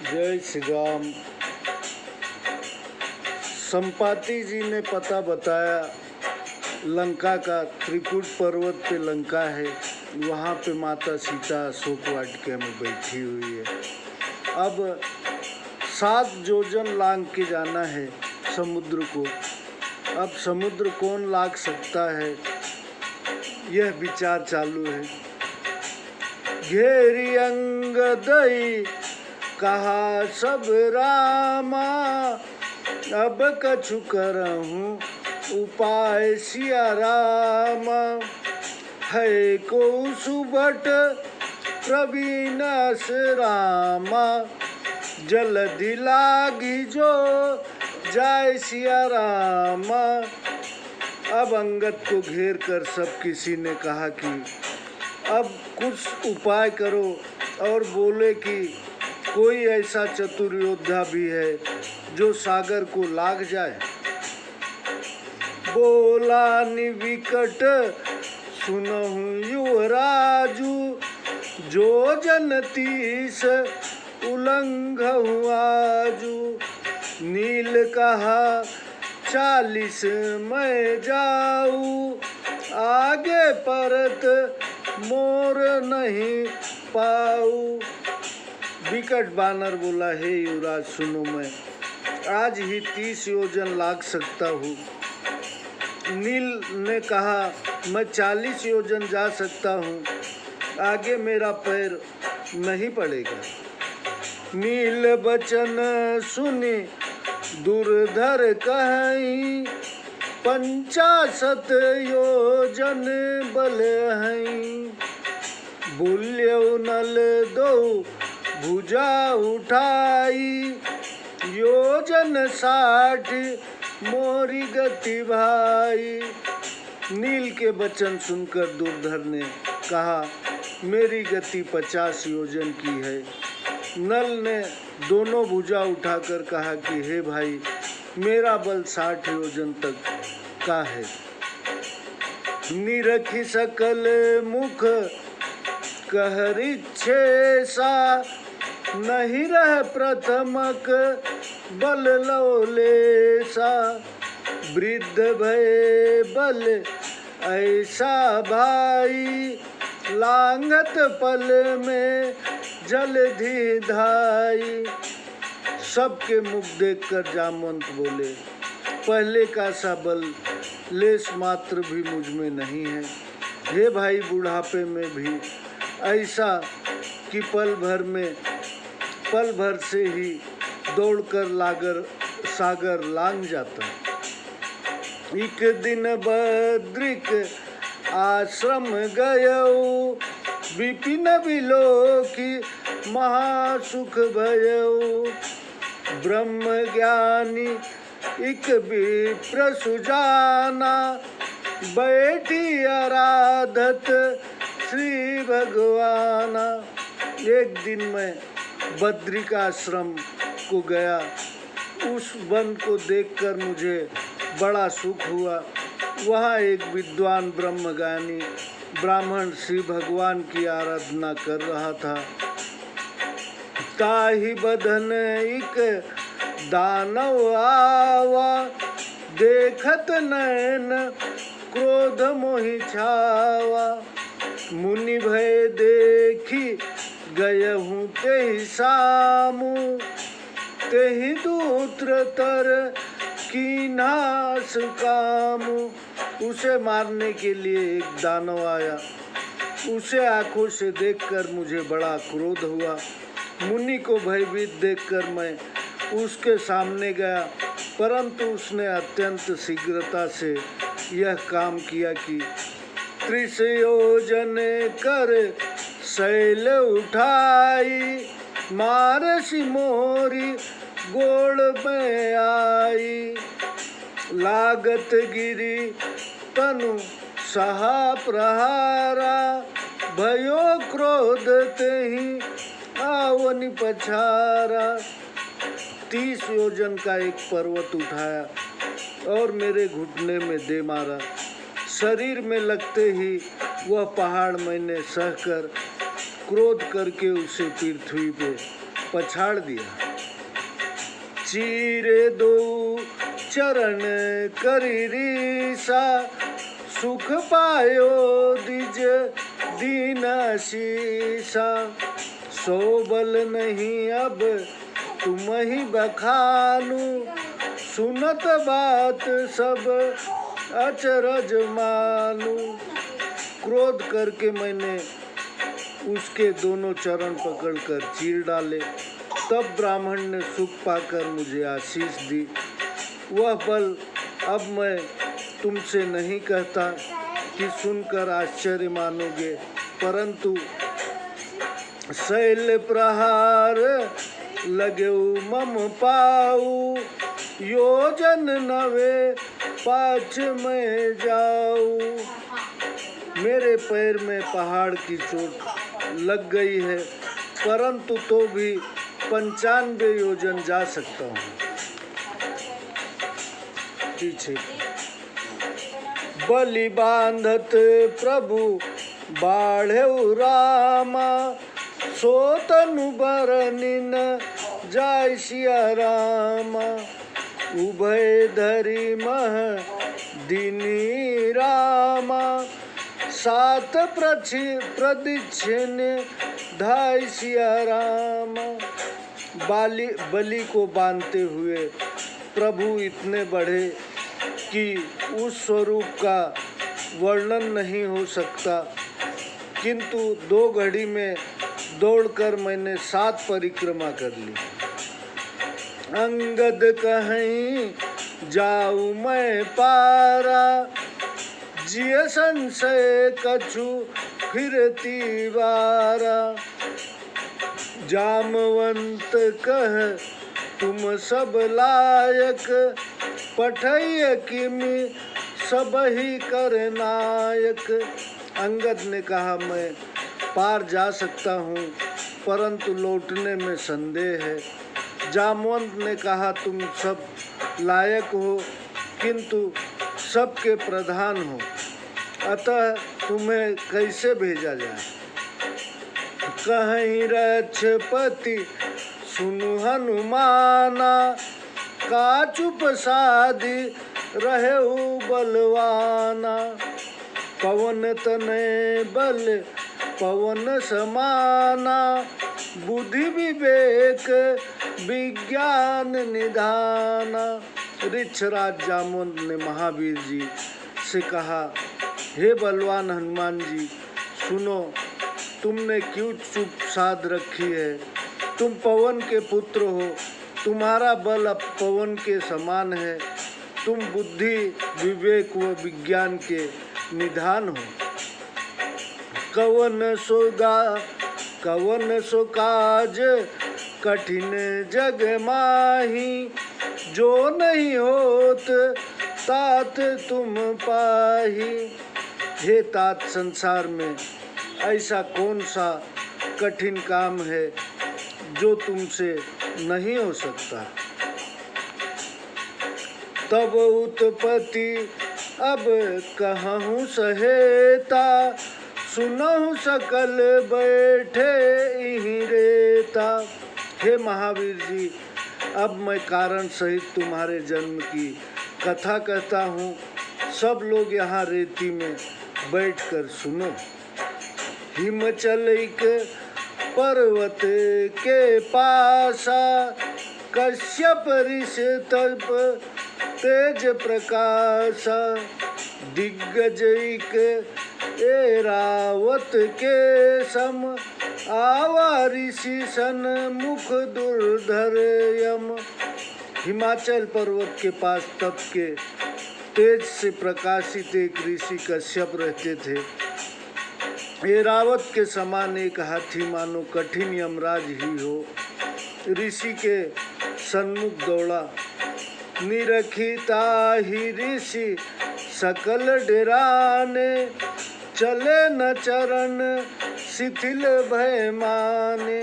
जय श्री राम। संपाति जी ने पता बताया लंका का। त्रिकुट पर्वत पे लंका है, वहाँ पे माता सीता अशोक वाटिका में बैठी हुई है। अब 7 योजन लांघ के जाना है समुद्र को। अब समुद्र कौन लांघ सकता है, यह विचार चालू है। घेरी अंगदई कहा सब रामा, अब कछु करहूँ उपाय सिया रामा। है को सुबट प्रवीण रामा, जल्दी लागी जो जाय सिया रामा। अब अंगद को घेर कर सब किसी ने कहा कि अब कुछ उपाय करो, और बोले कि कोई ऐसा चतुर योद्धा भी है जो सागर को लाग जाए। बोला निविकट सुनहु युवराजू, जो जनतीस उल्लंघहु आजू। नील कहा 40 मैं जाऊँ, आगे परत मोर नहीं पाऊ। विकट बानर बोला, हे युवराज सुनो, मैं आज ही 30 योजन लाग सकता हूँ। नील ने कहा मैं 40 योजन जा सकता हूँ, आगे मेरा पैर नहीं पड़ेगा। नील बचन सुनी दुर्धर कहीं, 50 योजन बल हैं। बुल्यउ नल दो भुजा उठाई, योजन 60 मोरी गति भाई। नील के वचन सुनकर दुर्धर ने कहा मेरी गति 50 योजन की है। नल ने दोनों भुजा उठाकर कहा कि हे भाई, मेरा बल 60 योजन तक का है। निरखी सकल मुख कहरिच्छे सा, नहीं रह प्रथमक बल लौलेसा। वृद्ध भय बल ऐसा भाई, लांघत पल में जलधि धाई। सबके मुख देखकर जामवंत बोले, पहले का सा बल लेस मात्र भी मुझ में नहीं है। हे भाई, बुढ़ापे में भी ऐसा कि पल भर से ही दौड़कर सागर लांघ जाता। एक दिन बद्रिक आश्रम गयऊ, विपिन विलोकी महासुख भयऊ। ब्रह्म ज्ञानी एक विप्र सुजाना, बैठी आराधत श्री भगवाना। एक दिन मैं बद्रिकाश्रम को गया, उस वन को देखकर मुझे बड़ा सुख हुआ। वहाँ एक विद्वान ब्रह्मज्ञानी ब्राह्मण श्री भगवान की आराधना कर रहा था। ताहि बधन एक दानव आवा, देखत नैन क्रोध मोहि छावा। मुनि भय देखी गयहूँ तेहि सामु, तेहि दूत्र तर कीन्हा कामु। उसे मारने के लिए एक दानव आया। उसे आंखों से देखकर मुझे बड़ा क्रोध हुआ। मुनि को भयभीत देखकर मैं उसके सामने गया, परंतु उसने अत्यंत शीघ्रता से यह काम किया कि 30 योजन कर शैल उठाई, मारसी मोरी गोड़ में आई। लागत गिरी तनु सहा प्रहारा, भयो क्रोध तेहि आवनि पछारा। 30 योजन का एक पर्वत उठाया और मेरे घुटने में दे मारा। शरीर में लगते ही वह पहाड़ मैंने सहकर क्रोध करके उसे पृथ्वी पे पछाड़ दिया। चीरे दो चरण करी रीसा, सुख पायो दिज दीन शीसा। सो बल नहीं अब तुम ही बखानू, सुनत बात सब अचरज मानू। क्रोध करके मैंने उसके दोनों चरण पकड़कर चीर डाले। तब ब्राह्मण ने सुख पाकर मुझे आशीष दी। वह बल अब मैं तुमसे नहीं कहता कि सुनकर आश्चर्य मानोगे, परंतु शैल प्रहार लगे मम पाऊ, योजन नवे पाछ में जाऊं। मेरे पैर में पहाड़ की चोट लग गई है, परंतु तो भी 95 योजन जा सकता हूँ। पीछे बलि बांधत प्रभु बाढ़ेउ रामा, सोतनु बरनिन जाय सिया रामा। उभय धरि मह दिनी रामा, सात प्रदक्षिण धाय सिया रामा। बलि को बांधते हुए प्रभु इतने बढ़े कि उस स्वरूप का वर्णन नहीं हो सकता, किंतु 2 घड़ी में दौड़कर मैंने 7 परिक्रमा कर ली। अंगद कहीं जाऊं मैं पारा, जिय संशय कछु फिरती बारा। जामवंत कह तुम सब लायक, पठय किमि सब ही कर नायक। अंगद ने कहा मैं पार जा सकता हूँ, परंतु लौटने में संदेह है। जामवंत ने कहा तुम सब लायक हो, किंतु सबके प्रधान हो, अतः तुम्हें कैसे भेजा जाए। कहीं रक्षपति सुनु हनुमाना, का चुप साधी रहेउ बलवाना। पवन तनय बल पवन समाना, बुद्धि विवेक विज्ञान निधाना। ऋक्षराज जामवंत ने महावीर जी से कहा, हे बलवान हनुमान जी, सुनो, तुमने क्यों चुप साध रखी है? तुम पवन के पुत्र हो, तुम्हारा बल अब पवन के समान है। तुम बुद्धि विवेक व विज्ञान के निधान हो। कवन सो काज कठिन जग माही, जो नहीं होत तात तुम पाही। हे तात, संसार में ऐसा कौन सा कठिन काम है जो तुमसे नहीं हो सकता। तब उत्पत्ति अब कहूँ सहेता, सुनहु सकल बैठे इहि रेता। हे महावीर जी, अब मैं कारण सहित तुम्हारे जन्म की कथा कहता हूँ। सब लोग यहाँ रेती में बैठकर सुनो। हिमचलिक पर्वत के पासा, कश्यप ऋषि तप तेज प्रकाशा। दिग्गजैक ऐरावत के सम, आवा ऋषि सन मुख दुर्धर यम। हिमाचल पर्वत के पास तप के तेज से प्रकाशित एक ऋषि कश्यप रहते थे। ऐरावत के समान एक हाथी मानो कठिन यमराज ही हो, ऋषि के सन्मुख दौड़ा। निरखिता ही ऋषि सकल डेराने, चले न चरण शिथिल भय माने।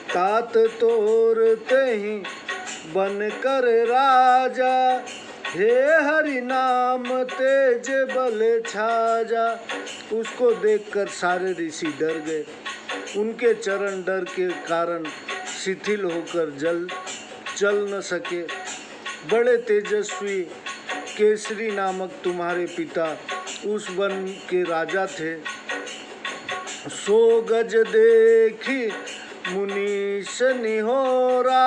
तात तोरते ही बन कर राजा, हे हरि नाम तेज बल छाजा। उसको देखकर सारे ऋषि डर गए। उनके चरण डर के कारण शिथिल होकर चल न सके। बड़े तेजस्वी केसरी नामक तुम्हारे पिता उस वन के राजा थे। सो गज देखी मुनीष निहोरा,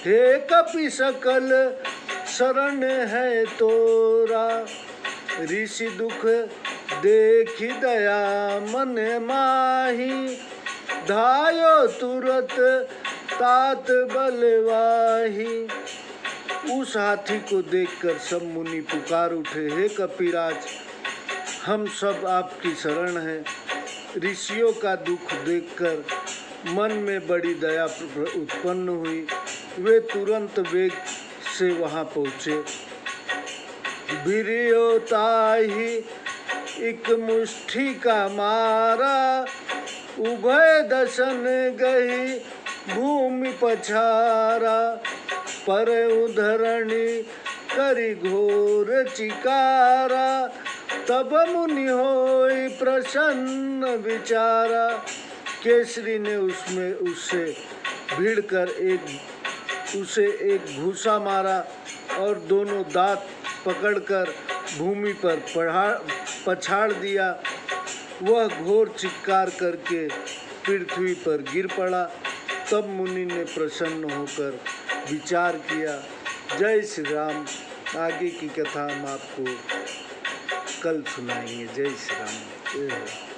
हे कपि सकल शरण है तोरा। ऋषि दुख देखी दया मन माही, धायो तुरत तात बलवाही। उस हाथी को देखकर सब मुनि पुकार उठे, हे कपिराज, हम सब आपकी शरण हैं। ऋषियों का दुख देखकर मन में बड़ी दया उत्पन्न हुई। वे तुरंत वेग से वहां पहुंचे। वीर्योताहि एक मुष्टि का मारा, उभय दशन गई भूमि पछारा। पर उधरणी करी घोर चिकारा, तब मुनि होई प्रसन्न विचारा। केसरी ने उससे भिड़कर उसे एक घूसा मारा और दोनों दांत पकड़कर भूमि पर पछाड़ दिया। वह घोर चित्कार करके पृथ्वी पर गिर पड़ा। तब मुनि ने प्रसन्न होकर विचार किया। जय श्री राम। आगे की कथा हम आपको कल सुनाएंगे। जय श्री राम।